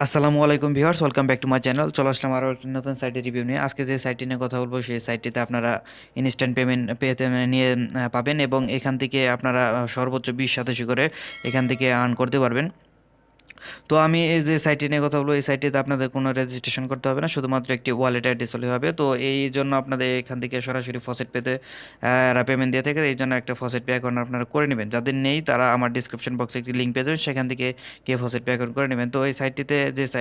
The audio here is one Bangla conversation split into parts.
আসসালামু আলাইকুম viewers, welcome back to my channel. চলে আসলাম আরও একটি নতুন সাইটের রিভিউ নিয়ে। আজকে যে সাইটটি নিয়ে কথা বলবো সেই সাইটটিতে আপনারা ইনস্ট্যান্ট পেমেন্ট পেতে নিয়ে পাবেন এবং এখান থেকে আপনারা সর্বোচ্চ 20% করে এখান থেকে আর্ন করতে পারবেন। তো আমি এই যে সাইটটি নিয়ে কথা বলবো, এই সাইটটিতে আপনাদের কোনো রেজিস্ট্রেশন করতে হবে না, শুধুমাত্র একটি ওয়ালেট অ্যাড্রেস হলে হবে। তো এই জন্য আপনাদের এখান থেকে সরাসরি ফসেট পেতে পেমেন্ট দিয়ে থাকে, এই জন্য একটা ফসেট পে অ্যাকাউন্ট আপনারা করে নেবেন। যাদের নেই তারা আমার ডিসক্রিপশন বক্সে একটি লিঙ্ক পেয়ে যাবেন, সেখান থেকে গিয়ে ফসেট পে অ্যাকাউন্ট করে নেবেন। তো এই সাইটটিতে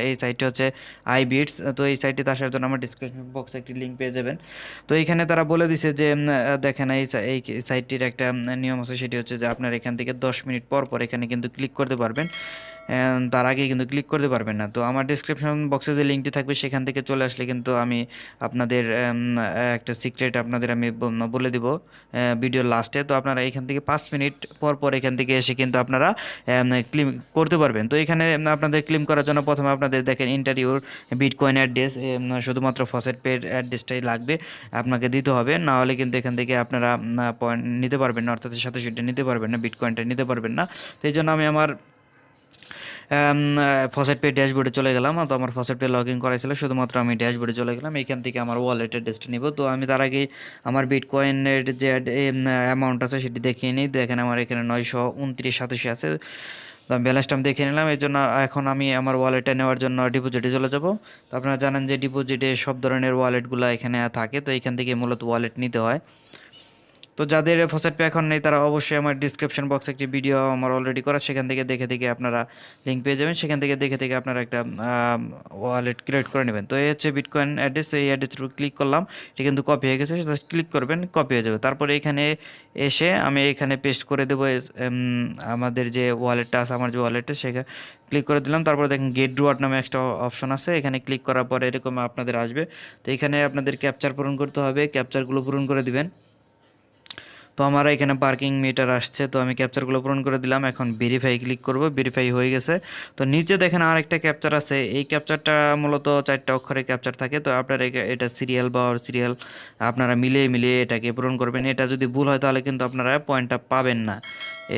এই সাইটটি হচ্ছে আইবিটস। তো এই সাইটটিতে আসার জন্য আমার ডিসক্রিপশন বক্সে একটি লিঙ্ক পেয়ে যাবেন। তো এইখানে তারা বলে দিছে যে দেখেন এই সাইটটির একটা নিয়ম আছে, সেটি হচ্ছে যে আপনার এখান থেকে 10 মিনিট পর পর এখানে কিন্তু ক্লিক করতে পারবেন, তার আগে কিন্তু ক্লিক করতে পারবেন না। তো আমার ডিসক্রিপশন বক্সে যে লিঙ্কটি থাকবে সেখান থেকে চলে আসলে কিন্তু আমি আপনাদের একটা সিক্রেট আপনাদের আমি বলে দিব ভিডিওর লাস্টে। তো আপনারা এখান থেকে 5 মিনিট পর পর এখান থেকে এসে কিন্তু আপনারা ক্লেম করতে পারবেন। তো এখানে আপনাদের ক্লেম করার জন্য প্রথমে আপনাদের দেখেন ইন্টারভিউর বিটকয়েন অ্যাড্রেস, শুধুমাত্র ফসেট পেড অ্যাড্রেসটাই লাগবে, আপনাকে দিতে হবে। না হলে কিন্তু এখান থেকে আপনারা পয়েন্ট নিতে পারবেন না, অর্থাৎ সাথে সেটা নিতে পারবেন না, বিটকয়েনটা নিতে পারবেন না। তো এই জন্য আমি আমার ফসেট পে ড্যাশবোর্ডে চলে গেলাম। তো আমার ফসেট পে লগ ইন করাইছিল, শুধুমাত্র আমি ড্যাশবোর্ডে চলে গেলাম। এখান থেকে আমার ওয়ালেটের অ্যাড্রেসটা নিব। তো আমি তার আগে আমার বিটকয়েনের যে অ্যামাউন্ট আছে সেটি দেখিয়ে নিই। দেখেন আমার এখানে 929.87 আছে। তো আমি ব্যালেন্সটা আমি দেখে নিলাম। এই জন্য এখন আমি আমার ওয়ালেটে নেওয়ার জন্য ডিপোজিটে চলে যাব। তো আপনারা জানেন যে ডিপোজিটে সব ধরনের ওয়ালেটগুলো এখানে থাকে, তো এখান থেকে মূলত ওয়ালেট নিতে হয়। তো যাদের ফসেট পে এখন নেই তারা অবশ্যই আমার ডিসক্রিপশন বক্সে একটি ভিডিও আমার অলরেডি করা, সেখান থেকে দেখে দেখে আপনারা লিঙ্ক পেয়ে যাবেন, সেখান থেকে দেখে দেখে আপনারা একটা ওয়ালেট ক্রিয়েট করে নেবেন। তো এই হচ্ছে বিটকয়েন অ্যাড্রেস। এই অ্যাড্রেসের উপর ক্লিক করলাম, এটা কিন্তু কপি হয়ে গেছে, জাস্ট ক্লিক করবেন, কপি হয়ে যাবে। তারপরে এখানে এসে আমি এখানে পেস্ট করে দেবো আমাদের যে ওয়ালেটটা আছে, আমার যে ওয়ালেটটা, সেখানে ক্লিক করে দিলাম। তারপরে দেখেন গেট রিওয়ার্ড নামে একটা অপশন আছে, এখানে ক্লিক করার পরে এরকম আপনাদের আসবে। তো এখানে আপনাদের ক্যাপচার পূরণ করতে হবে, ক্যাপচারগুলো পূরণ করে দিবেন। তো আমার এখানে পার্কিং মিটার আসছে, তো আমি ক্যাপচারগুলো পূরণ করে দিলাম। এখন ভেরিফাই ক্লিক করব, ভেরিফাই হয়ে গেছে। তো নিচে দেখেন আর একটা ক্যাপচার আছে, এই ক্যাপচারটা মূলত 4টা অক্ষরের ক্যাপচার থাকে। তো আপনারা এটা সিরিয়াল বা সিরিয়াল আপনারা মিলিয়ে মিলিয়ে এটাকে পূরণ করবেন। এটা যদি ভুল হয় তাহলে কিন্তু আপনারা পয়েন্টটা পাবেন না,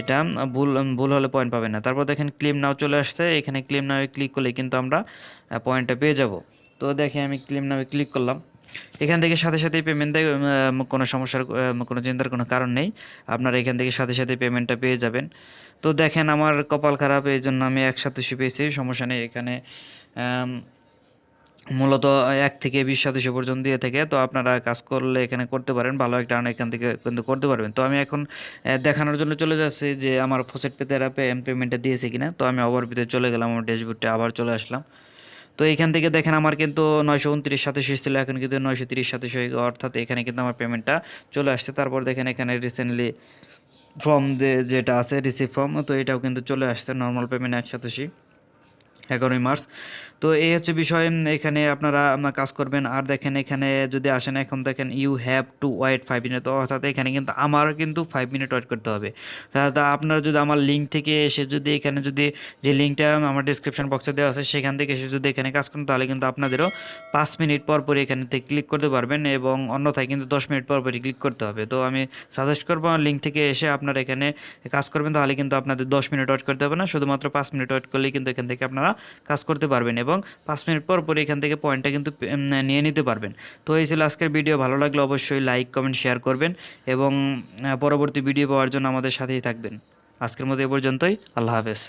এটা ভুল ভুল হলে পয়েন্ট পাবেন না। তারপর দেখেন ক্লেম নাও চলে আসছে, এখানে ক্লেম নাও ক্লিক করলে কিন্তু আমরা পয়েন্টটা পেয়ে যাব। তো দেখে আমি ক্লেম নাও ক্লিক করলাম, এখান থেকে সাথে সাথেই পেমেন্ট দেয়, কোনো সমস্যার কোনো চিন্তার কোনো কারণ নেই, আপনারা এখান থেকে সাথে সাথে পেমেন্টটা পেয়ে যাবেন। তো দেখেন আমার কপাল খারাপ, এই জন্য আমি 1 শতাংশ পেয়েছি, সমস্যা নেই। এখানে মূলত 1 থেকে 20 শতাংশ পর্যন্ত দিয়ে থাকে। তো আপনারা কাজ করলে এখানে করতে পারেন, ভালো একটা আর্ন এখান থেকে কিন্তু করতে পারবেন। তো আমি এখন দেখানোর জন্য চলে যাচ্ছি যে আমার ফসেট পেতে এরা পেমেন্টটা দিয়েছে কিনা। তো আমি আবার ভিতরে চলে গেলাম, আমার ড্যাশবোর্ডে আবার চলে আসলাম। তো এইখান থেকে দেখেন আমার কিন্তু 929.87 ছিল, এখন কিন্তু 930.87 হয়ে গেল, অর্থাৎ এখানে কিন্তু আমার পেমেন্টটা চলে আসছে। তারপর দেখেন এখানে রিসেন্টলি ফর্ম যেটা আছে রিসিভ ফর্ম, তো এটাও কিন্তু চলে আসছে, নর্মাল পেমেন্ট 1 শতাংশ 11 মার্চ। তো এই হচ্ছে বিষয়, এখানে আপনারা কাজ করবেন। আর দেখেন এখানে যদি আসেন, এখন দেখেন you have to wait 5 minute, তো অর্থাৎ এখানে কিন্তু আমার কিন্তু 5 মিনিট ওয়েট করতে হবে। তা আপনারা যদি আমার লিঙ্ক থেকে এসে যদি এখানে যদি যে লিঙ্কটা আমার ডিসক্রিপশন বক্সে দেওয়া আছে সেখান থেকে এসে যদি এখানে কাজ করেন, তাহলে কিন্তু আপনাদেরও 5 মিনিট পর পরই এখানে থেকে ক্লিক করতে পারবেন, এবং অন্যথায় কিন্তু 10 মিনিট পর পরই ক্লিক করতে হবে। তো আমি সাজেস্ট করবো আমার লিঙ্ক থেকে এসে আপনারা এখানে কাজ করবেন, তাহলে কিন্তু আপনাদের 10 মিনিট ওয়েট করতে হবে না, শুধুমাত্র 5 মিনিট ওয়েট করলেই কিন্তু এখান থেকে আপনারা কাজ করতে পারবেন, এবং 5 মিনিট পর পর এখান থেকে পয়েন্টটা কিন্তু নিয়ে নিতে পারবেন। তো এই ছিল আজকের ভিডিও, ভালো লাগলে অবশ্যই লাইক কমেন্ট শেয়ার করবেন, এবং পরবর্তী ভিডিও পাওয়ার জন্য আমাদের সাথেই থাকবেন। আজকের মতো এ পর্যন্তই, আল্লাহ হাফেজ।